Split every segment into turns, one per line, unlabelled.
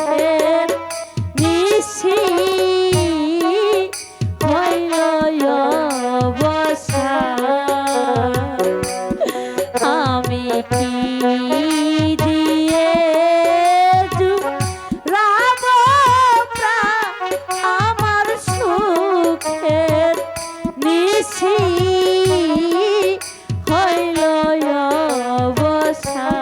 সুখের নিশি হইল অবসান। আমি কি দিয়ে জুড়াব প্রাণ আমার সুখের নিশি হইল অবসান।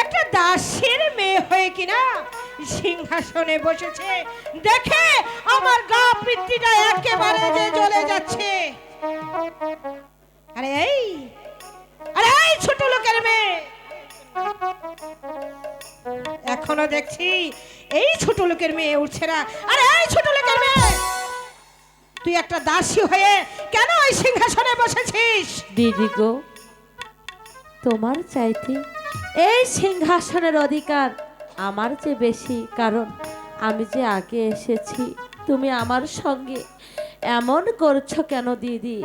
একটা দাসীর মেয়ে হয়ে কিনা সিংহাসনে বসেছে, দেখে আমার গা পিত্তিটা একেবারে যে জ্বলে যাচ্ছে। আরে এই ছোট লোকের মেয়ে, এখনো দেখছি এই ছোট লোকের মেয়ে উঠছে না। আরে এই ছোট লোকের মেয়ে, তুই একটা দাসী হয়ে কেন ওই সিংহাসনে বসেছিস?
দিদি গো, তোমার চাইতে এই সিংহাসনের অধিকার আমার চেয়ে বেশি, কারণ আমি যে আগে এসেছি, তুমি আমার সঙ্গে এমন করছো কেন দিদি?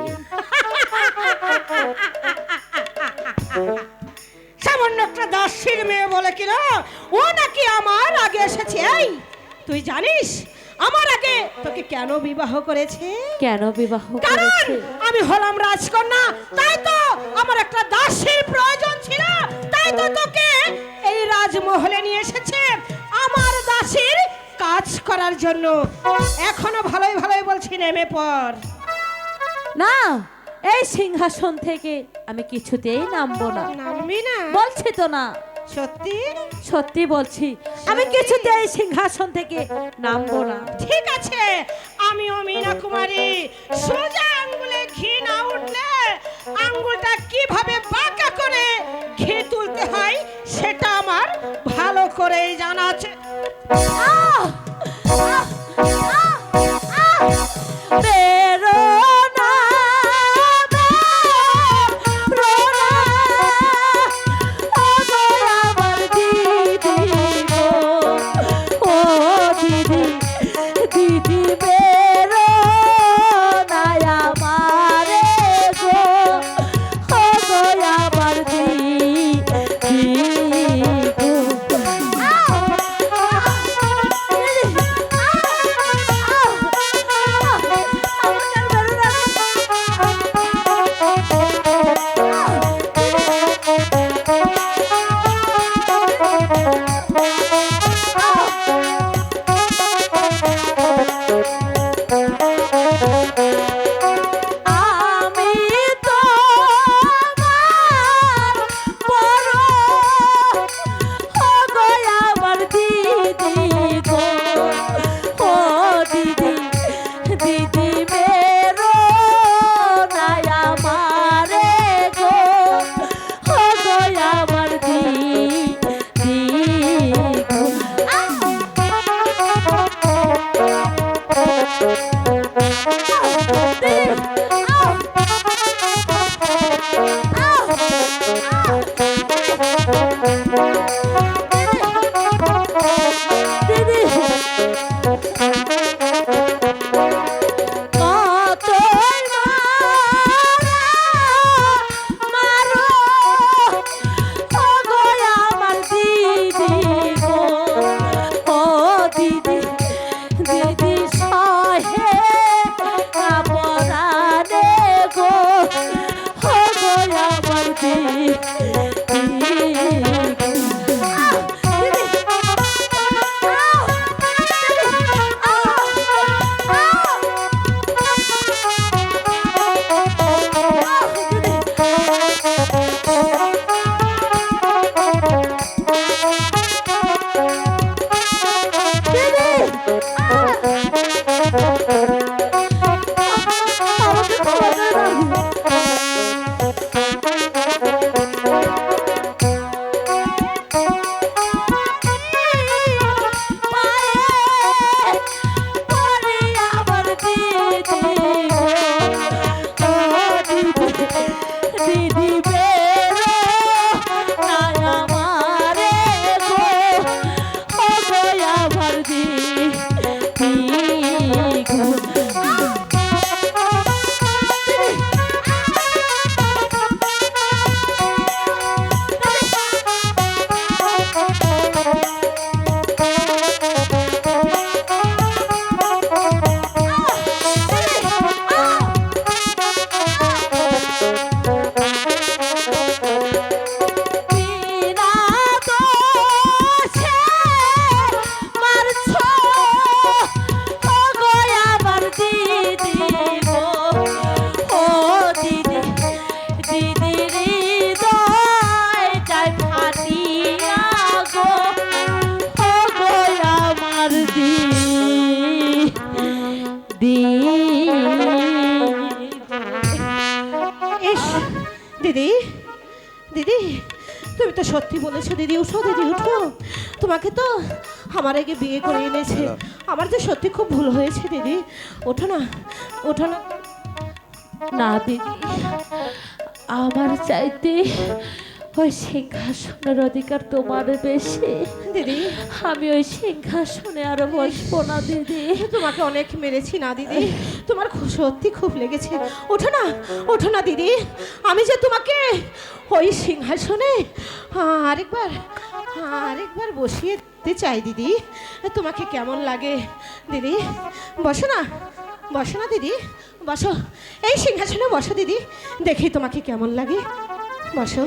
সামান্য একটা দাসীর মেয়ে বলে কিনা ও নাকি আমার আগে এসেছে। এই তুই জানিস আমার আগে তোকে কেন বিবাহ করেছে?
কেন বিবাহ
কারণ
করেছে?
আমি হলাম রাজকন্যা, তাই তো আমার একটা দাসীর প্রয়োজন ছিল। তাই তো তোকে এই রাজমহলে নিয়ে এসেছে আমার দাসীর কাজ করার জন্য। এখনো ভালোই ভালোই বলছি, নেমে পড়।
না, এই সিংহাসন থেকে আমি কিছুতেই নামবো না।
নামবি না?
বলছি তো না,
সত্যি?
সত্যি বলছি, আমি কিছুতেই সিংহাসন থেকে নামবো না।
ঠিক আছে, আমিও মীনা কুমারী। সোজা আঙ্গুলে ঘি না উঠলে আঙ্গুলটা কিভাবে বাঁকা করে ঘি তুলতে হয় সেটা আমার ভালো করেই জানা আছে।
আহ! আহ! আহ! আহ! বেরো না, বেরো না, ও গো আমার দিদি গো, ও দিদি, দিদি বেরো না আমারে গো, ও গো আমার দিদি গো। আমি তোমার বড়, ও গো আমার দিদি গো, ও দিদি, দিদি বেরো না আমারে গো, ও গো আমার দিদি গো। দিদি, কতই মারো, ও গো আমার দিদি গো, ও দিদি, দিদি সহে না পরানে গো, ও গো আমার দিদি গো। দিদি বেরো না আমারে গো, ও গো আমার দিদি গো। বিনা দোষে মারছো, ও গো আমার দিদি গো, ও দিদি, দিদির হৃদয়টায় ফাটিয়া গো, ও গো আমার দিদি।
ইস, দিদি, দিদি তুমি তো সত্যি বলেছো। দিদি উঠো, দিদি উঠো। তোমাকে তো আমার আগে বিয়ে করে এনেছে, আমার যে সত্যি খুব ভুল হয়েছে। দিদি ওঠো না, ওঠো না।
না দিদি, আমার চাইতে ওই সিংহাসনের অধিকার তোমার বেশি।
দিদি
আমি ওই সিংহাসনে আর বসবো না দিদি।
তোমাকে অনেক মেরেছি না দিদি, তোমার সত্যি খুব লেগেছে। ওঠো না, ওঠো না দিদি, আমি যে তোমাকে ওই সিংহাসনে আরেকবার আরেকবার বসিয়ে দিতে চাই দিদি। তোমাকে কেমন লাগে দিদি? বসো না, বসো না দিদি, বসো, এই সিংহাসনে বসো দিদি, দেখি তোমাকে কেমন লাগে। বসো,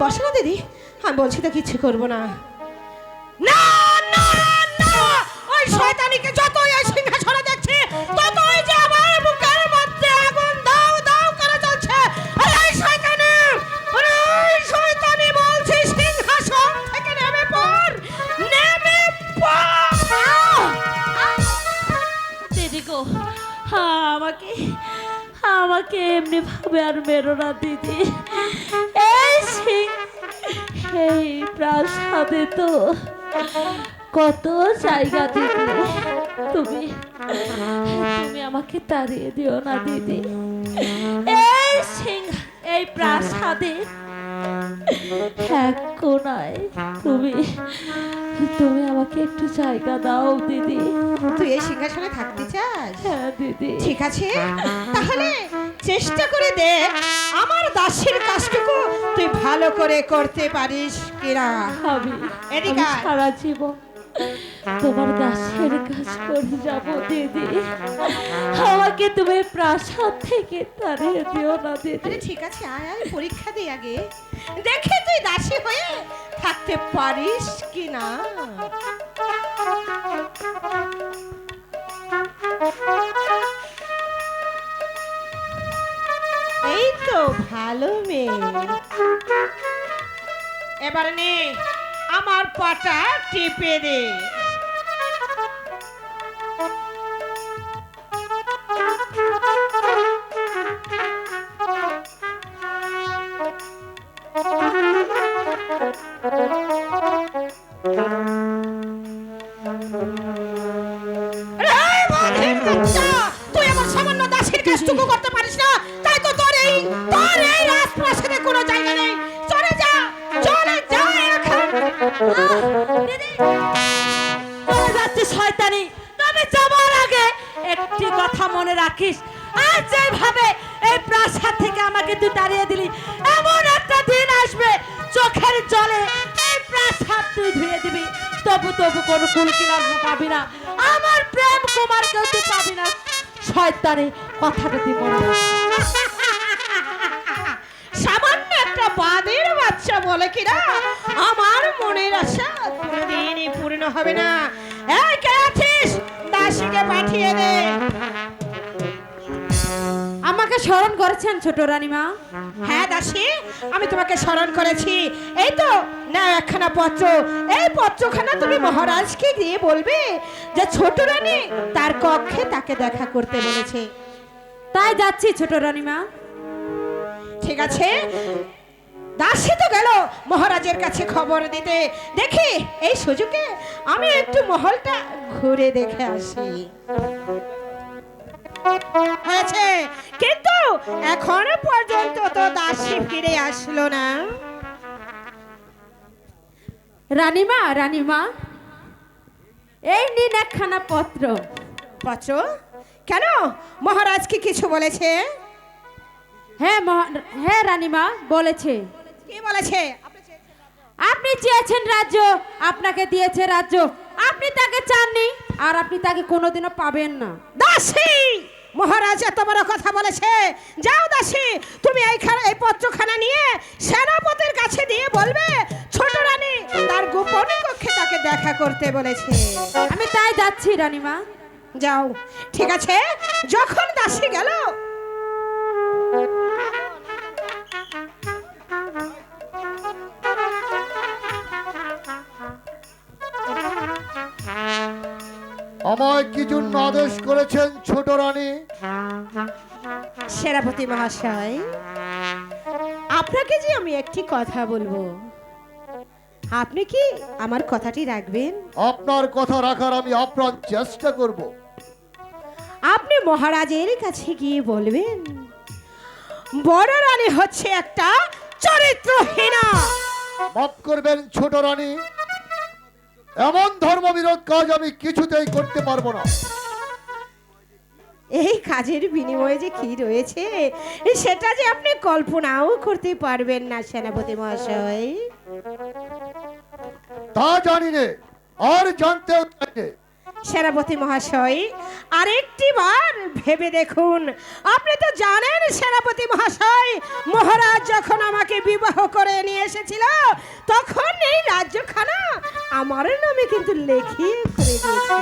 বসো না দিদি, আমি বলছি তো কিচ্ছু করবো না। না না না, ওই শয়তানিকে যতই এই সিংহাসনে দেখছি ততই যে আমার বুকের মধ্যে আগুন দাও দাও করে চলছে। আরে এই শয়তানি, আরে এই শয়তানি বলছি সিংহাসন থেকে নেমে পড়, নেমে পড়।
দিদি গো, আমাকে আমাকে এমনি ভাবে আর মেরো না দিদি। এই প্রাসাদে তো কত জায়গা দিদি, তুমি তুমি আমাকে তাড়িয়ে দিও না দিদি। এই প্রাসাদে এক কোণায় তুমি তুমি আমাকে একটু জায়গা দাও দিদি।
তুই এই সিংহাসনে থাকতে চাস?
হ্যাঁ দিদি।
ঠিক আছে, তাহলে চেষ্টা করে দেখ আমার দাসীর কাজটুকু তুই ভালো করে করতে পারিস কিনা।
আমি
এদিকে আয়।
সারা জীবন তোমার দাসের কাজ করে যাব দিদি। আমাকে তুমি প্রাসাদ থেকে তাড়িয়ে দিও না দিদি।
আরে ঠিক আছে, আয় আয়, পরীক্ষা দিই আগে, দেখে তুই দাসী হয়ে থাকতে পারিস কিনা। এই তো ভালো মেয়ে, এবার নে আমার পাটা টিপে দে। তুই আমার সামান্য দাসীর কাজটুকু করতে পারিস না, তাই তো তোর এই রাজপ্রাসাদে কোনো জায়গা নেই। চলে যা, চলে যা এখন।
দিদি, চলে যাচ্ছি শয়তানি। তবে যাবার আগে একটি কথা মনে রাখিস, আজ যেভাবে এই প্রাসাদ থেকে আমাকে তুই তাড়িয়ে দিলি, এমন একটা দিন আসবে চোখের জলে এই প্রাসাদ তুই ধুয়ে দিবি, তবু তবু কোনো কুল কিনার পাবি না, আমার প্রেম কুমার কেউ তুই পাবি না। শয়তানি, কথাটা তুই মনে রাখিস।
সামান্য একটা বাদের বাচ্চা বলে কিনা আমার মনের আশা কোনোদিনই পূর্ণ হবে না। এই কে আছিস, দাসীকে পাঠিয়ে দে।
আমাকে স্মরণ করেছেন ছোট রানীমা?
হ্যাঁ দাসী, আমি তোমাকে স্মরণ করেছি। এই তো না একখানা পত্র, এই পত্রখানা তুমি মহারাজকে দিয়ে বলবে যে ছোট রানী তার কক্ষে তাকে দেখা করতে বলেছে।
তাই যাচ্ছি ছোট রানীমা।
ঠিক আছে, দাসী তো গেল মহারাজের কাছে খবর দিতে। দেখি এই সুযোগে আমি একটু মহলটা ঘুরে দেখে আসি। হয়েছে, কিন্তু এখনো পর্যন্ত তো দাসী ফিরে আসলো না।
রানীমা, রানীমা, এই নিন একখানা পত্র।
পত্র? কেন, মহারাজ কি কিছু বলেছে?
হ্যাঁ রানীমা, বলেছে।
কি বলেছে?
আপনি চেয়েছেন রাজ্য, আপনাকে দিয়েছে রাজ্য। আপনি তাকে চাননি, আর আপনি তাকে কোনোদিনও পাবেন না।
দাসী, মহারাজ এত বড় কথা বলেছে। যাও দাসী, তুমি এই পত্রখানা নিয়ে সেনাপতির কাছে দিয়ে বলবে ছোট রানী তার গোপন কক্ষে তাকে দেখা করতে বলেছে।
আমি তাই যাচ্ছি রানীমা।
যাও। ঠিক আছে, যখন দাসী গেল
আমায় কি জন্য আদেশ করেছেন ছোট রানী?
সেনাপতি মহাশয়, আপনাকে যে আমি একটি কথা বলবো, আপনি কি আমার কথাটি রাখবেন?
আপনার কথা রাখার আমি আপ্রাণ চেষ্টা করব।
আপনি মহারাজের কাছে গিয়ে বলবেন বড় রানী হচ্ছে একটা চরিত্রহীনা।
মাফ করবেন ছোট রানী, এমন ধর্মবিরোধ কাজ আমি কিছুতেই করতে পারবো না।
এই কাজের বিনিময়ে যে কি রয়েছে সেটা যে আপনি কল্পনাও করতে পারবেন না সেনাপতি মহাশয়।
তা জানি নে, আর জানতেও চাই নে।
সেনাপতি মহাশয়, আরেকটি বার ভেবে দেখুন। আপনি তো জানেন সেনাপতি মহাশয়, মহারাজ যখন আমাকে বিবাহ করে নিয়ে এসেছিল তখন এই রাজ্যখানা আমার নামে কিন্তু লেখিয়ে করে দিয়েছে।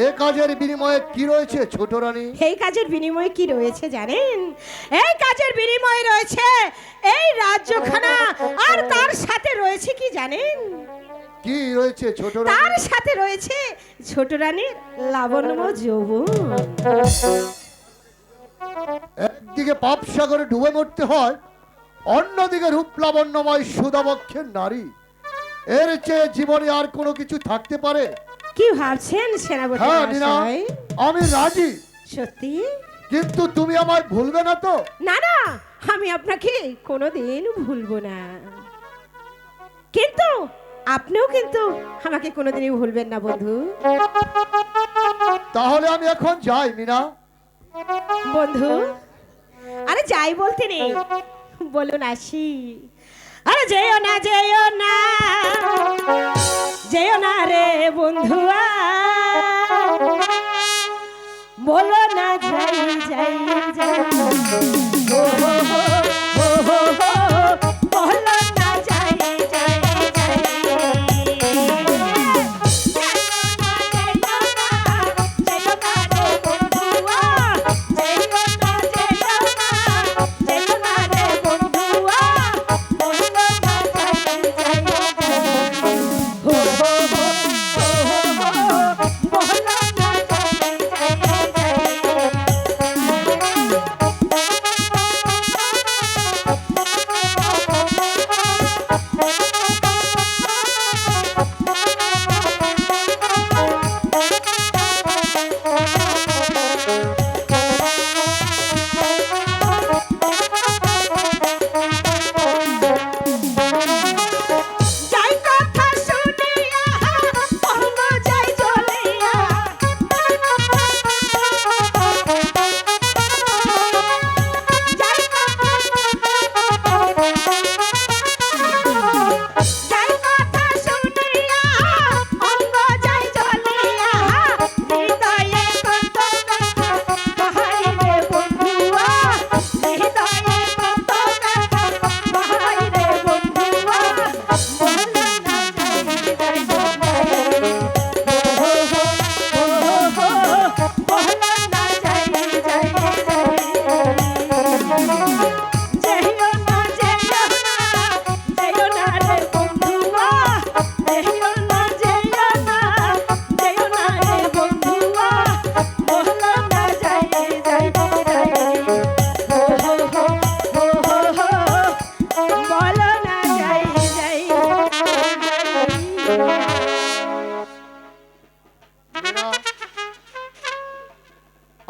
এ কাজের বিনিময়ে কি রয়েছে ছোট রানী?
এই কাজের বিনিময়ে কি রয়েছে জানেন? এই কাজের বিনিময়ে রয়েছে এই রাজ্যখানা, আর তার সাথে রয়েছে কি জানেন?
কি রয়েছে ছোট রানী?
তার সাথে রয়েছে ছোট রানীর লাবণ্য যৌবন।
একদিকে পাপ সাগরে ডুবে মরতে হয়, অন্যদিকে রূপ লাবণ্যময় সুদাবক্ষের নারী। এর চেয়ে জীবনে আর কোনো কিছু থাকতে পারে?
কি ভাবছেন সেনাপতি
হ্যাঁ নীনা,
মহাশয়?
আমি রাজি,
সত্যি?
কিন্তু তুমি আমায় ভুলবে না তো?
না না, আমি আপনাকে কোনোদিন ভুলবো না, কিন্তু আপনিও কিন্তু আমাকে কোনোদিনই ভুলবেন না বন্ধু।
তাহলে আমি এখন যাই মিনা।
বন্ধু, আরে যাই বলতে নেই, বলুন আসি। আরে যেও না যেও না, যেও না রে বন্ধুয়া, বলো না যাই যাই যাই, ও হো হো, ও হো হো, বলো না যাই যাই যাই।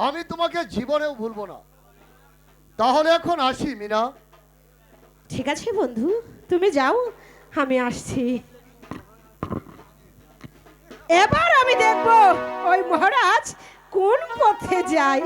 আমি তোমাকে জীবনেও ভুলবো না। তাহলে এখন আসি মিনা।
ঠিক আছে বন্ধু, তুমি যাও, আমি আসছি। এবার আমি দেখব ওই মহারাজ কোন পথে যায়।